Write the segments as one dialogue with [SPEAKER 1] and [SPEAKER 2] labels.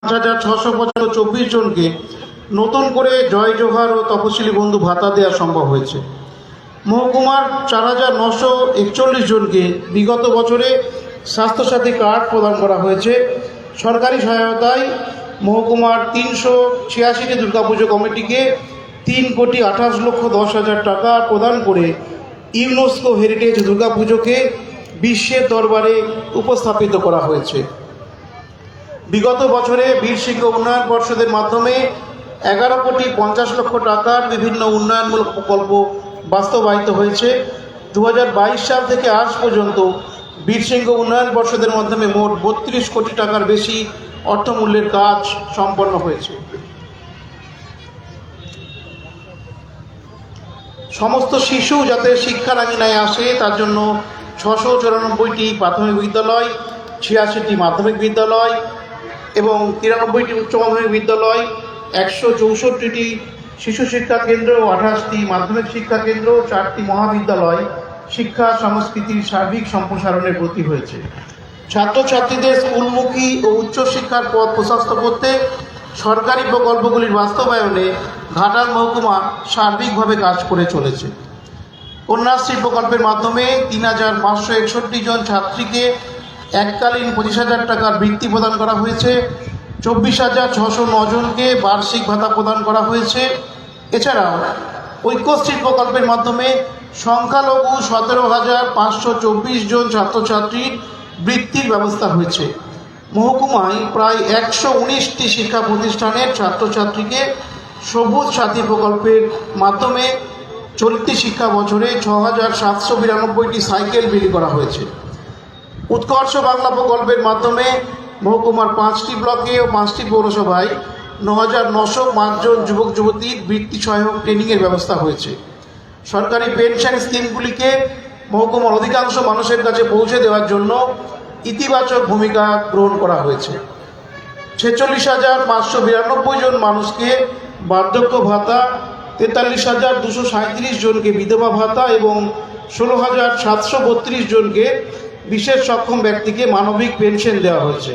[SPEAKER 1] 5,624 জনকে নতুন করে জয় জোহার ও তপশিলি বন্ধু ভাতা দেওয়া সম্ভব হয়েছে। মহকুমার 4,941 জনকে বিগত বছরে স্বাস্থ্যসাথী কার্ড প্রদান করা হয়েছে। সরকারি সহায়তায় মহকুমার 386টি দুর্গাপুজো কমিটিকে 3,28,10,000 টাকা প্রদান করে ইউনেস্কো হেরিটেজ দুর্গাপুজোকে বিশ্বের দরবারে উপস্থাপিত করা হয়েছে। বিগত বছরে বীরসিংহ উন্নয়ন পর্ষদের মাধ্যমে 11,50,00,000 টাকার বিভিন্ন উন্নয়নমূলক প্রকল্প বাস্তবায়িত হয়েছে। 2022 সাল থেকে আজ পর্যন্ত বীরসিংহ উন্নয়ন পর্ষদের মাধ্যমে মোট 32 কোটি টাকার বেশি অর্থমূল্যের কাজ সম্পন্ন হয়েছে। সমস্ত শিশু যাতে শিক্ষার আঙিনায় আসে তার জন্য 694টি প্রাথমিক বিদ্যালয়, 86টি মাধ্যমিক বিদ্যালয় এবং 93টি উচ্চ মাধ্যমিক বিদ্যালয়, 164টি শিশু শিক্ষা কেন্দ্র, 28টি মাধ্যমিক শিক্ষা কেন্দ্র, 4টি মহাবিদ্যালয় শিক্ষা সংস্কৃতির সার্বিক সম্প্রসারণের ব্রতী হয়েছে। ছাত্রছাত্রীদের স্কুলমুখী ও উচ্চশিক্ষার পথ প্রশস্ত করতে সরকারি প্রকল্পগুলির বাস্তবায়নে ঘাটাল মহকুমা সার্বিকভাবে কাজ করে চলেছে। কন্যাশ্রী প্রকল্পের মাধ্যমে 3,561 জন ছাত্রীকে এককালীন 25,000 টাকার বৃত্তি প্রদান করা হয়েছে। 24,609 জনকে বার্ষিক ভাতা প্রদান করা হয়েছে। এছাড়াও ঐক্যশ্রী প্রকল্পের মাধ্যমে সংখ্যালঘু 17,524 জন ছাত্রছাত্রীর বৃত্তির ব্যবস্থা হয়েছে। মহকুমায় প্রায় 119টি শিক্ষা প্রতিষ্ঠানের ছাত্রছাত্রীকে সবুজ সাথী প্রকল্পের মাধ্যমে চলতি শিক্ষা বছরে 6,792টি সাইকেল বিলি করা হয়েছে। উৎকর্ষ বাংলা প্রকল্পের মাধ্যমে মহকুমার 5টি ব্লকে ও 5টি পৌরসভায় 9,905 জন যুবক যুবতীর বৃত্তি সহায়ক ট্রেনিংয়ের ব্যবস্থা হয়েছে। সরকারি পেনশন স্কিমগুলিকে মহকুমার অধিকাংশ মানুষের কাছে পৌঁছে দেওয়ার জন্য ইতিবাচক ভূমিকা গ্রহণ করা হয়েছে। 46,592 জন মানুষকে বার্ধক্য ভাতা, 43,237 জনকে বিধবা ভাতা এবং 16,732 জনকে বিশেষ সক্ষম ব্যক্তিকে মানবিক পেনশন দেওয়া হয়েছে।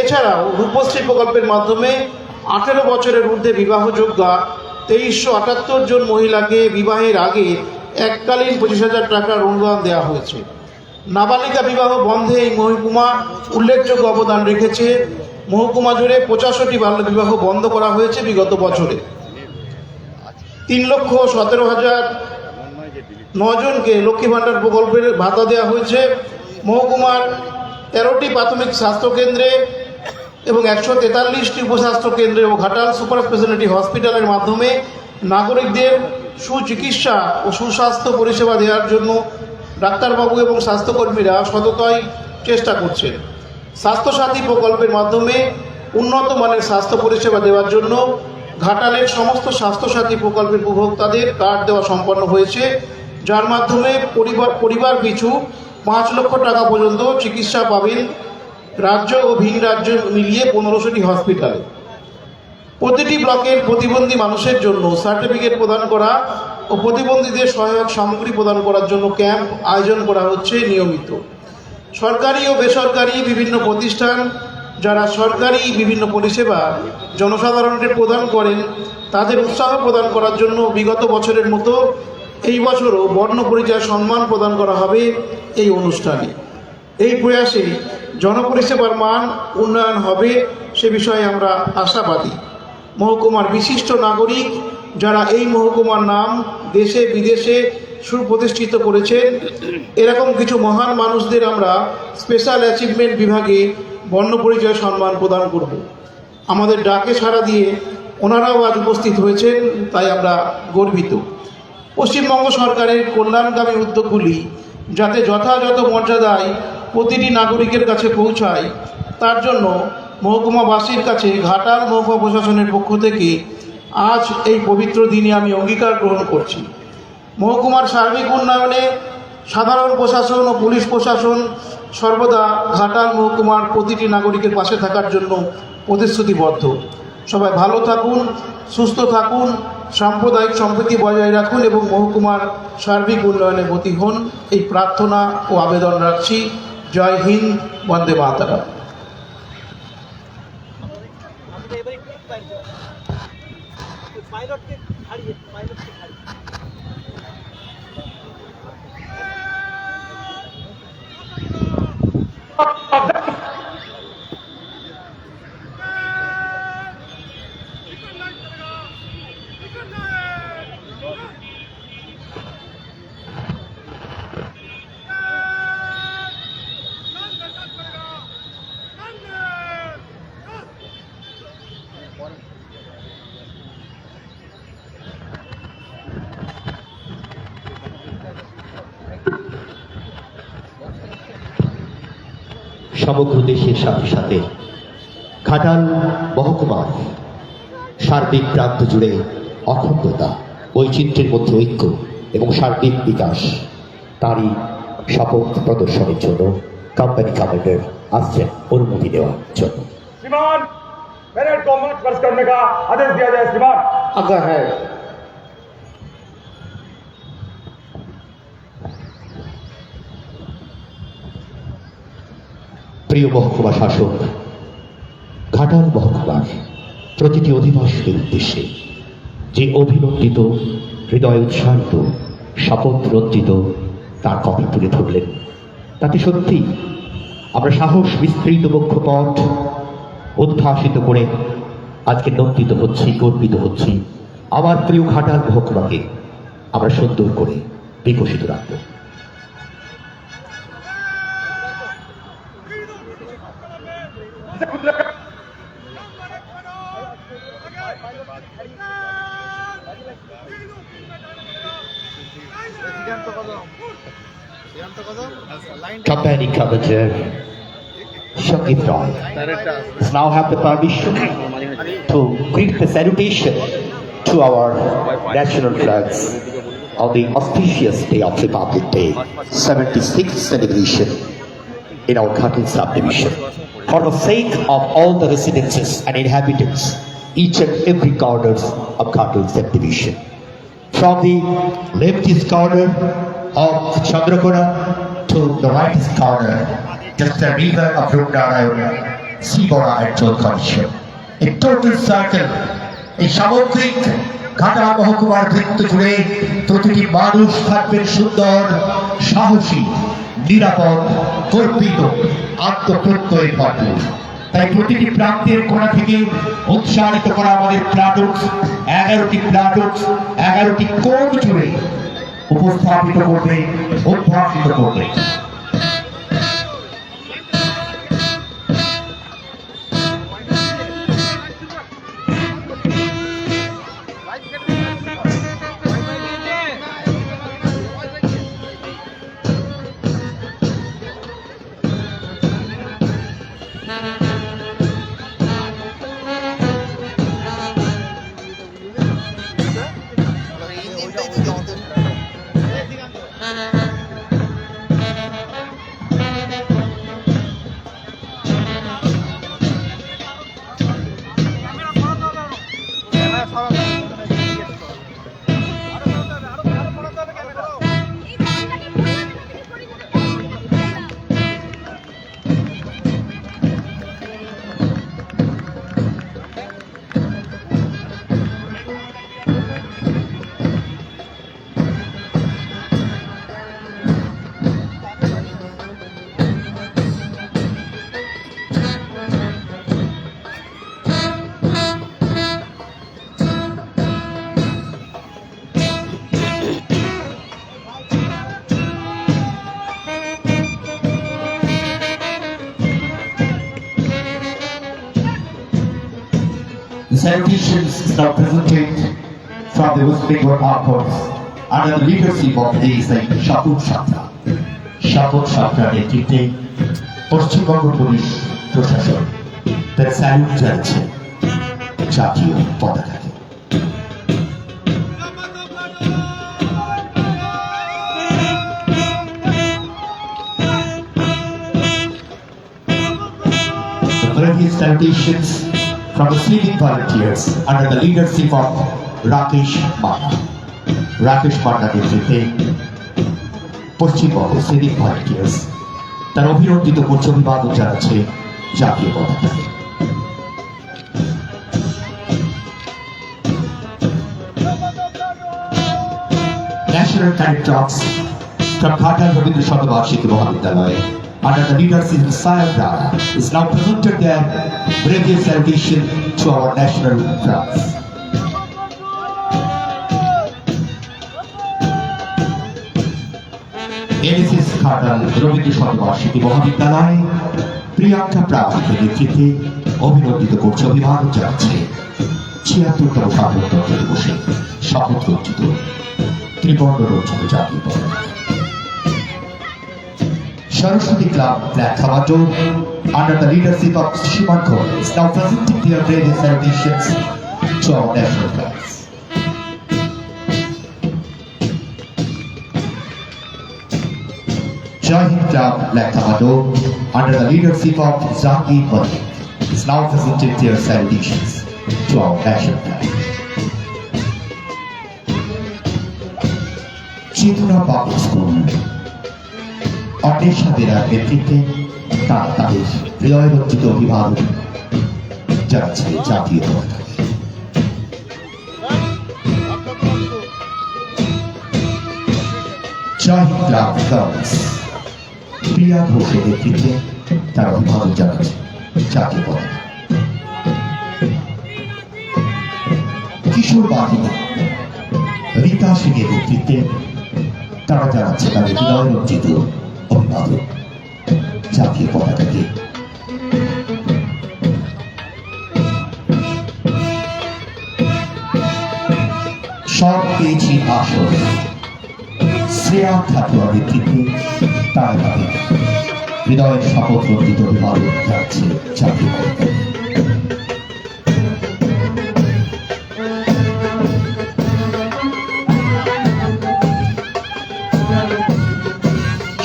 [SPEAKER 1] এছাড়াও রূপশ্রী প্রকল্পের মাধ্যমে 18 বছরের ঊর্ধ্বে বিবাহযোগ্যা 2378 জন মহিলাকে বিবাহের আগে এককালীন 25,000 টাকার অনুদান দেওয়া হয়েছে। নাবালিকা বিবাহ বন্ধে এই মহকুমা উল্লেখযোগ্য অবদান রেখেছে। মহকুমা জুড়ে 85টি বাল্যবিবাহ বন্ধ করা হয়েছে বিগত বছরে। 3,17,009 জনকে লক্ষ্মী ভাণ্ডার প্রকল্পের ভাতা দেওয়া হয়েছে। মহকুমার 13টি প্রাথমিক স্বাস্থ্যকেন্দ্রে এবং 143টি উপস্বাস্থ্য কেন্দ্রে ও ঘাটাল সুপার স্পেশালিটি হসপিটালের মাধ্যমে নাগরিকদের সুচিকিৎসা ও সুস্বাস্থ্য পরিষেবা দেওয়ার জন্য ডাক্তারবাবু এবং স্বাস্থ্যকর্মীরা সততায় চেষ্টা করছেন। স্বাস্থ্যসাথী প্রকল্পের মাধ্যমে উন্নত মানের স্বাস্থ্য পরিষেবা দেওয়ার জন্য ঘাটালের সমস্ত স্বাস্থ্যসাথী প্রকল্পের উপভোক্তাদের কার্ড দেওয়া সম্পন্ন হয়েছে, যার মাধ্যমে পরিবার পিছু 5 লক্ষ টাকা পর্যন্ত চিকিৎসা পাবেন রাজ্য ও ভিন রাজ্য মিলিয়ে 1500টি হসপিটালে। প্রতিটি ব্লকের প্রতিবন্ধী মানুষের জন্য সার্টিফিকেট প্রদান করা ও প্রতিবন্ধীদের সহায়ক সামগ্রী প্রদান করার জন্য ক্যাম্প আয়োজন করা হচ্ছে নিয়মিত। সরকারি ও বেসরকারি বিভিন্ন প্রতিষ্ঠান যারা সরকারি বিভিন্ন পরিষেবা জনসাধারণকে প্রদান করেন তাদের উৎসাহ প্রদান করার জন্য বিগত বছরের মতো এই বছরও বর্ণ পরিচয় সম্মান প্রদান করা হবে এই অনুষ্ঠানে। এই প্রয়াসে জনপরিষেবার মান উন্নয়ন হবে সে বিষয়ে আমরা আশাবাদী। মহকুমার বিশিষ্ট নাগরিক যারা এই মহকুমার নাম দেশে বিদেশে সুপ্রতিষ্ঠিত করেছেন, এরকম কিছু মহান মানুষদের আমরা স্পেশাল অ্যাচিভমেন্ট বিভাগে বর্ণপরিচয় সম্মান প্রদান করব। আমাদের ডাকে সাড়া দিয়ে ওনারাও আজ উপস্থিত হয়েছেন, তাই আমরা গর্বিত। পশ্চিমবঙ্গ সরকারের কল্যাণকামী উদ্যোগগুলি যাতে যথাযথ মর্যাদায় প্রতিটি নাগরিকের কাছে পৌঁছায় তার জন্য মহকুমাবাসীর কাছে ঘাটাল মহকুমা প্রশাসনের পক্ষ থেকে আজ এই পবিত্র দিনে আমি অঙ্গীকার গ্রহণ করছি। মহকুমার সার্বিক উন্নয়নে সাধারণ প্রশাসন ও পুলিশ প্রশাসন সর্বদা ঘাটাল মহকুমার প্রতিটি নাগরিকের পাশে থাকার জন্য প্রতিশ্রুতিবদ্ধ। সবাই ভালো থাকুন, সুস্থ থাকুন, সাম্প্রদায়িক সম্প্রীতি বজায় রাখুন এবং মহকুমার সার্বিক উন্নয়নে ব্রতী হন, এই প্রার্থনা ও আবেদন রাখছি। জয় হিন্দ, বন্দে মাতরম।
[SPEAKER 2] পাইলটকে ছাড়িয়ে পাইলটকে ছাড়িয়ে
[SPEAKER 3] সমগ্র দেশের সাথে সাথে ঘাটাল মহকুমার সার্বিক প্রান্ত জুড়ে অখণ্ডতা, বৈচিত্র্যের মধ্যে ঐক্য এবং সার্বিক বিকাশ, তারই শপথ প্রদর্শনের জন্য কোম্পানি কমান্ডার আসছেন অনুমতি দেওয়ার জন্য।
[SPEAKER 4] श्रीमान परेड को मार्च पास करने का आदेश दिया जाए। श्रीमान
[SPEAKER 1] आज्ञा है।
[SPEAKER 3] প্রিয় মহকুমা শাসক, ঘাটাল মহকুমার প্রতিটি অধিবাসীর উদ্দেশ্যে যে অভিনন্দিত, হৃদয় উৎসাহিত, শপথ রঞ্জিত তার কপি তুলে ধরলেন, তাতে সত্যি আমরা সাহস বিস্তৃত বক্ষপট উদ্ভাসিত করে আজকে নন্দিত হচ্ছি, গর্বিত হচ্ছি। আমার প্রিয় ঘাটাল মহকুমাকে আমরা সুন্দর করে বিকশিত রাখবো। Company Commander Shakit Roy now have the permission to greet the salutation to our national flags on the auspicious day of Republic Day, 76th celebration in our Ghatal subdivision. For the sake of all the residences and inhabitants, each and every corners of Ghatal subdivision, from the leftist corner of Chandrakona to the rightist corner, just the river of Rundarayana, Sibora and Jolkanisha. A total circle, a সামগ্রিক ঘাটাল মহকুমার বৃত্ত জুড়ে প্রতিটি মানুষ থাকবেন সুন্দর, সাহসী, নিরাপদ, গর্বিত, আত্মপ্রত্যয়ে ভরপুর। তাই প্রতিটি প্রান্তের কোণা থেকে উৎসাহিত করা আমাদের প্লাটুনস, 11টি প্লাটুনস 11টি কোণ জুড়ে উপস্থাপিত করবে, উদ্ভাসিত করবে। The salutations is now presented from the West Bengal Armed Force under the leadership of ASI Shaput Shatra. Shaput Shatra নেতৃত্বে পশ্চিমবঙ্গ পুলিশ প্রশাসন তার স্যালুট জানাচ্ছে জাতীয় পতাকাকে। The previous salutations from the civic volunteers under the leadership of Rakesh Manna. Rakesh Manna নেতৃত্বে Paschimbanga civic volunteers তার অভিনন্দিত করছে, অভিবাদন জানাচ্ছে জাতীয় পতাকাকে। National Cadet Corps from Ghatal Rabindra Shatavarshiki Mahavidyalaya under the leadership of Sayam Dara is now presented their bravest salutation to our national flags. NSS Ghatal Rabindra Shatavarshiki Mahavidyalaya Priyanka প্রামাণিকের নেতৃত্বে অভিনন্দিত করছে অভিবাদন জানাচ্ছে ৭৬তম স্বাধীনতা দিবসে শপথ রঞ্জিত ত্রিবর্ণ রঞ্জিত জাতীয় পতাকা। Saraswati Club Black Commando under the leadership of Shiman Kaur is now presenting their various salutations to our national flags. Jai Hind Club Black Commando under the leadership of Zakir Malik is now presenting their salutations to our national flag. Chituna Public School অন্বেষাদের নেতৃত্বে তারা তাদের হৃদয়রঞ্জিত অভিবাদন জানাচ্ছে জাতীয় পতাকাকে। জয় Hind club girls প্রিয়া ঘোষের নেতৃত্বে তারা অভিবাদন জানাচ্ছে জাতীয় পতাকা। কিশোর বাহিনী রীতা সিংয়ের নেতৃত্বে তারা জানাচ্ছে তাদের হৃদয়রঞ্জিত অভিবাদন জাতীয় পতাকাকে। সব পেয়েছি আসর শ্রেয়া খাতুয়ার নেতৃত্বে তারা তাদের হৃদয়ের শপথ রঞ্জিত অভিবাদন জানাচ্ছে জাতীয় পতাকাকে।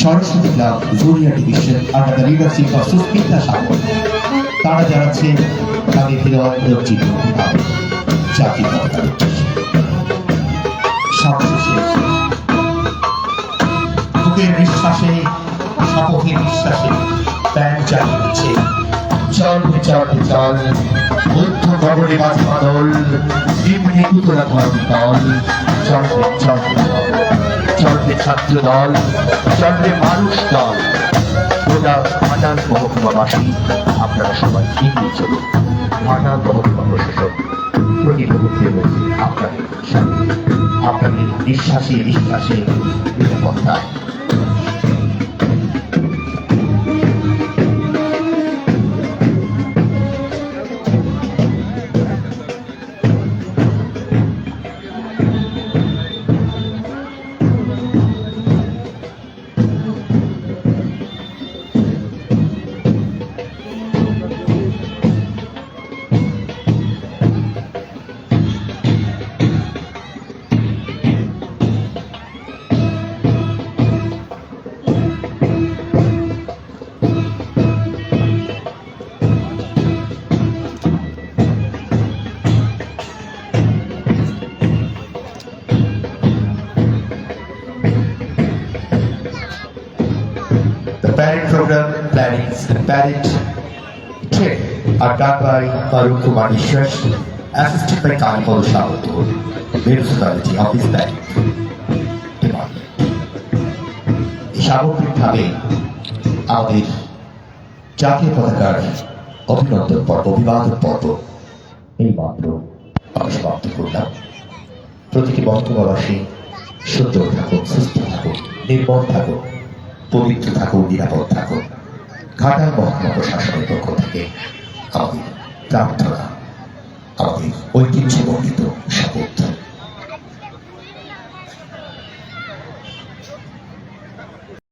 [SPEAKER 3] Saraswati Club Junior Division under the leadership of Susmita Sagar তারা জানাচ্ছে তাদের হৃদয়রঞ্জিত অভিবাদন জাতীয় পতাকার উদ্দেশ্যে। সবশেষে বুকের নিঃশ্বাসে শপথের নিঃশ্বাসে ব্যান্ড চালিয়ে দিচ্ছে চল হে চল হে চল বুদ্ধ গগনে বাজে বাদল নিম্নে উতলা ধর্মী দল চল হে চল হে চল চলবে ছাত্র দল চলবে মানুষ দল গোটা ঘাটাল মহকুমাবাসী আপনারা সবাই এগিয়ে চলুন। ঘাটাল মহকুমা প্রশাসক প্রতি মুহূর্তের মধ্যে আপনাদের সাথে আপনাদের নিঃশ্বাসে নিঃশ্বাসে নিরাপত্তায়। Parade program plannings and parade training are done by Arun Kumar Ishwash, assisted by Kanipal Shavato, municipality of this parade department. সামগ্রিকভাবে আমাদের জাতীয় পতাকার অভিনন্দন পর্ব অভিবাদন পর্ব এই মাত্র আমরা সমাপ্ত করলাম। প্রতিটি মহকুমাবাসী সুন্দর থাকুন, সুস্থ থাকুন, নির্মল থাকুন, পবিত্র থাকুন, নিরাপদ থাকুন। ঘাটাল মহকুমা প্রশাসনের পক্ষ থেকে আমাদের প্রার্থনা, আমাদের ঐতিহ্যমণ্ডিত শপথ।